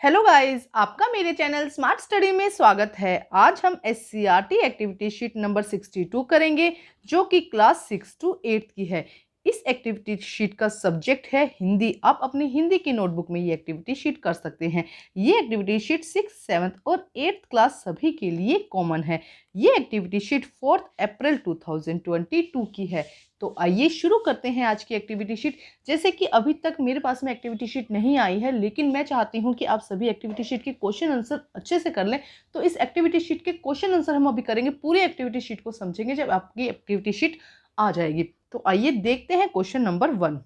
Hello guys, आपका मेरे channel smart study में स्वागत है। आज हम एससीईआरटी एक्टिविटी शीट नंबर 62 करेंगे, जो कि क्लास 6 to 8 की है। इस एक्टिविटी शीट का सब्जेक्ट है हिंदी। आप अपनी हिंदी की नोटबुक में ये एक्टिविटी शीट कर सकते हैं। ये एक्टिविटी शीट 6, 7 और 8th क्लास सभी के लिए कॉमन है। ये एक्टिविटी शीट 4 अप्रैल 2022 की है। तो आइए शुरू करते हैं आज की एक्टिविटी शीट। जैसे कि अभी तक मेरे पास में एक्टिविटी शीट नहीं आई है, लेकिन मैं चाहती हूँ कि आप सभी एक्टिविटी शीट के क्वेश्चन आंसर अच्छे से कर लें। तो इस एक्टिविटी शीट के क्वेश्चन आंसर हम अभी करेंगे, पूरी एक्टिविटी शीट को समझेंगे जब आपकी एक्टिविटी शीट आ जाएगी। तो आइए देखते हैं क्वेश्चन नंबर 1।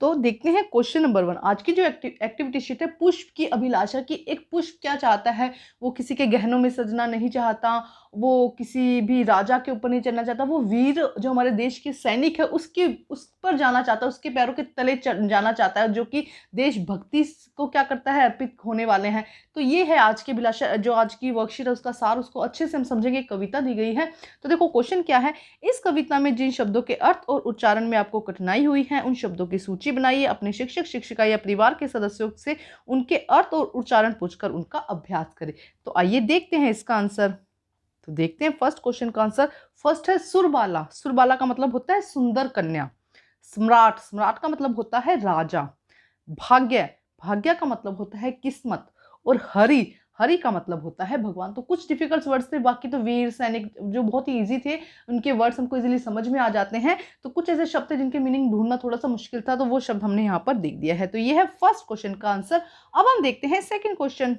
तो देखते हैं क्वेश्चन नंबर 1। आज की जो एक्टिविटी शीट है, पुष्प की अभिलाषा की। एक पुष्प क्या चाहता है? वो किसी के गहनों में सजना नहीं चाहता, वो किसी भी राजा के ऊपर नहीं चढ़ना चाहता, वो वीर जो हमारे देश के सैनिक है उस पर जाना चाहता है, उसके पैरों के तले जाना चाहता है, जो कि देशभक्ति को क्या करता है, अर्पित होने वाले हैं। तो ये है आज की अभिलाषा, जो आज की वर्कशीट है उसका सार, उसको अच्छे से हम समझेंगे। कविता दी गई है। तो देखो क्वेश्चन क्या है, इस कविता में जिन शब्दों के अर्थ और उच्चारण में आपको कठिनाई हुई है, उन शब्दों की सूची बनाइए। अपने शिक्षक शिक्षिका या परिवार के सदस्यों से उनके अर्थ और उच्चारण पूछकर उनका अभ्यास करें। तो आइए देखते हैं इसका आंसर। तो देखते हैं फर्स्ट क्वेश्चन का आंसर। फर्स्ट है सुरबाला। सुरबाला का मतलब होता है सुंदर कन्या। सम्राट, सम्राट का मतलब होता है राजा। भाग्य, भाग्य का मतलब होता है किस्मत। और हरि, हरि का मतलब होता है भगवान। तो कुछ डिफिकल्ट वर्ड्स थे, बाकी तो वीर, सैनिक जो बहुत ही इजी थे, उनके वर्ड्स हमको इजीली समझ में आ जाते हैं। तो कुछ ऐसे शब्द थे जिनके मीनिंग ढूंढना थोड़ा सा मुश्किल था, तो वो शब्द हमने यहाँ पर देख दिया है। तो ये है फर्स्ट क्वेश्चन का आंसर। अब हम देखते हैं सेकंड क्वेश्चन।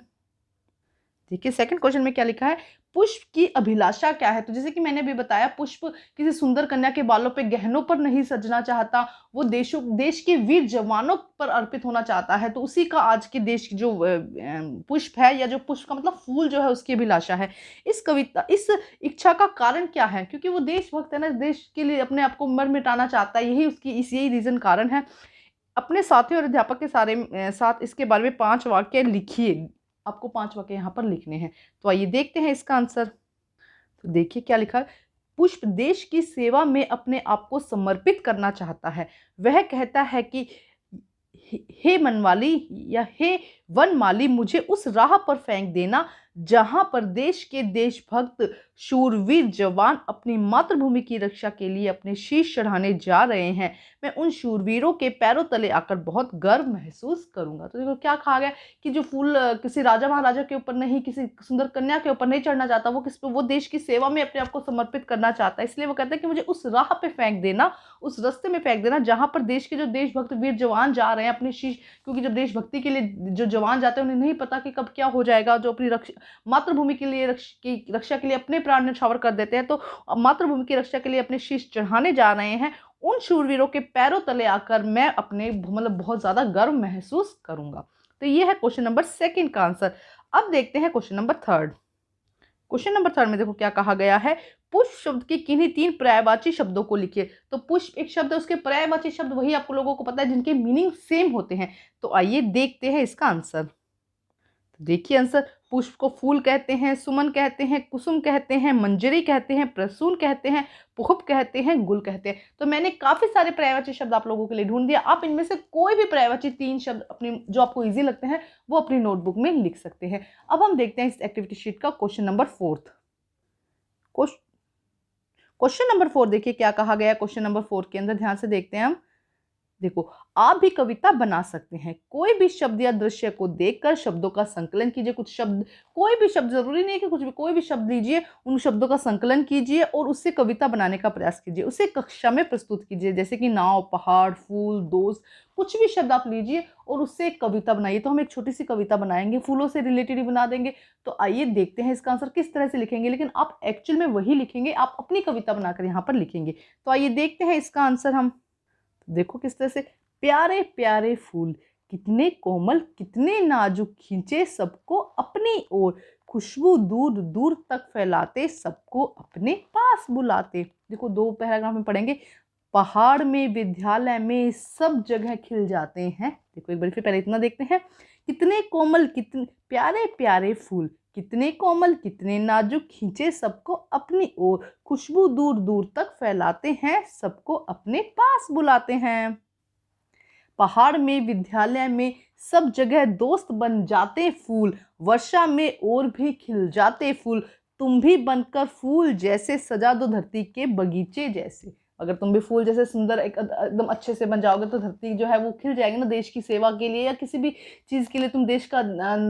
देखिए सेकंड क्वेश्चन में क्या लिखा है, पुष्प की अभिलाषा क्या है? तो जैसे कि मैंने अभी बताया, पुष्प किसी सुंदर कन्या के बालों पे, गहनों पर नहीं सजना चाहता, वो देश के वीर जवानों पर अर्पित होना चाहता है। तो उसी का आज के देश की जो पुष्प है, या जो पुष्प का मतलब फूल जो है, उसकी अभिलाषा है। इस इच्छा का कारण क्या है? क्योंकि वो देशभक्त है ना, देश के लिए अपने आप को मर मिटाना चाहता है। यही रीजन कारण है। अपने साथियों और अध्यापक के साथ इसके बारे में 5 वाक्य लिखिए। आपको 5 वाक्य यहाँ पर लिखने हैं। तो आइए देखते हैं इसका आंसर। तो देखिए क्या लिखा है, पुष्प देश की सेवा में अपने आप को समर्पित करना चाहता है। वह कहता है कि हे मनवाली या हे वनमाली, मुझे उस राह पर फेंक देना जहां पर देश के देशभक्त शूरवीर जवान अपनी मातृभूमि की रक्षा के लिए अपने शीश चढ़ाने जा रहे हैं। मैं उन शूरवीरों के पैरों तले आकर बहुत गर्व महसूस करूंगा। तो देखो क्या कहा गया कि जो फूल किसी राजा महाराजा के ऊपर नहीं, किसी सुंदर कन्या के ऊपर नहीं चढ़ना चाहता, वो देश की सेवा में अपने आप को समर्पित करना चाहता है। इसलिए वो कहता है कि मुझे उस राह पे फेंक देना, उस रास्ते में फेंक देना जहां पर देश के जो देशभक्त वीर जवान जा रहे हैं अपनी शीश। क्योंकि जब देशभक्ति के लिए जो जवान जाते हैं, उन्हें नहीं पता कि कब क्या हो जाएगा। जो अपनी मातृभूमि के लिए रक्षा के लिए अपने प्राण न्यौछावर कर देते हैं, तो मातृभूमि की रक्षा के लिए अपने शीश चढ़ाने जा रहे हैं। उन शूरवीरों के पैरों तले आकर मैं अपने मतलब बहुत ज्यादा गर्व महसूस करूंगा। तो ये है क्वेश्चन नंबर सेकंड का आंसर। अब देखते हैं question number third. Question number third में देखो क्या कहा गया है, पुष्प शब्द के किन्हीं 3 पर्यायवाची शब्दों को लिखिए। तो पुष्प एक शब्द है, उसके पर्यायवाची शब्द वही आपको लोगों को पता है जिनके मीनिंग सेम होते हैं। तो आइए देखते हैं इसका आंसर। देखिए आंसर, पुष्प को फूल कहते हैं, सुमन कहते हैं, कुसुम कहते हैं, मंजरी कहते हैं, प्रसून कहते हैं, पुष्प कहते हैं, गुल कहते हैं। तो मैंने काफी सारे पर्यायवाची शब्द आप लोगों के लिए ढूंढ दिया। आप इनमें से कोई भी पर्यायवाची 3 शब्द अपनी जो आपको इजी लगते हैं वो अपनी नोटबुक में लिख सकते हैं। अब हम देखते हैं इस एक्टिविटी शीट का क्वेश्चन नंबर 4। क्वेश्चन नंबर 4 देखिए क्या कहा गया। क्वेश्चन नंबर 4 के अंदर ध्यान से देखते हैं हम। देखो, आप भी कविता बना सकते हैं। कोई भी शब्द या दृश्य को देखकर शब्दों का संकलन कीजिए। कुछ शब्द, कोई भी शब्द, जरूरी नहीं है कि कुछ भी, कोई भी शब्द लीजिए, उन शब्दों का संकलन कीजिए और उससे कविता बनाने का प्रयास कीजिए। उसे कक्षा में प्रस्तुत कीजिए। जैसे कि नाव, पहाड़, फूल, दोस्त, कुछ भी शब्द आप लीजिए और उससे एक कविता बनाइए। तो हम एक छोटी सी कविता बनाएंगे, फूलों से रिलेटेड ही बना देंगे। तो आइए देखते हैं इसका आंसर किस तरह से लिखेंगे, लेकिन आप एक्चुअल में वही लिखेंगे, आप अपनी कविता बनाकर यहाँ पर लिखेंगे। तो आइए देखते हैं इसका आंसर हम। देखो किस तरह से, प्यारे प्यारे फूल कितने कोमल कितने नाजुक, खींचे सबको अपनी ओर, खुशबू दूर दूर तक फैलाते, सबको अपने पास बुलाते। देखो 2 पैराग्राफ में पढ़ेंगे। पहाड़ में, विद्यालय में, सब जगह खिल जाते हैं। देखो एक बार फिर पहले इतना देखते हैं। कितने कोमल कितने प्यारे प्यारे फूल, कितने कोमल कितने नाजुक, खींचे सबको अपनी ओर, खुशबू दूर दूर तक फैलाते हैं, सबको अपने पास बुलाते हैं। पहाड़ में, विद्यालय में, सब जगह दोस्त बन जाते फूल, वर्षा में और भी खिल जाते फूल, तुम भी बनकर फूल जैसे सजा दो धरती के बगीचे जैसे। अगर तुम भी फूल जैसे सुंदर एकदम अच्छे से बन जाओगे तो धरती जो है वो खिल जाएगी ना, देश की सेवा के लिए या किसी भी चीज़ के लिए तुम देश का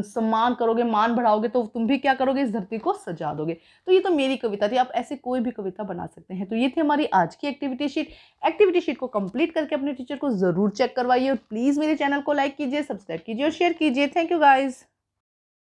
सम्मान करोगे, मान बढ़ाओगे, तो तुम भी क्या करोगे, इस धरती को सजा दोगे। तो ये तो मेरी कविता थी, आप ऐसे कोई भी कविता बना सकते हैं। तो ये थी हमारी आज की एक्टिविटी शीट। एक्टिविटी शीट को कंप्लीट करके अपने टीचर को ज़रूर चेक करवाइए और प्लीज़ मेरे चैनल को लाइक कीजिए, सब्सक्राइब कीजिए और शेयर कीजिए। Thank you guys.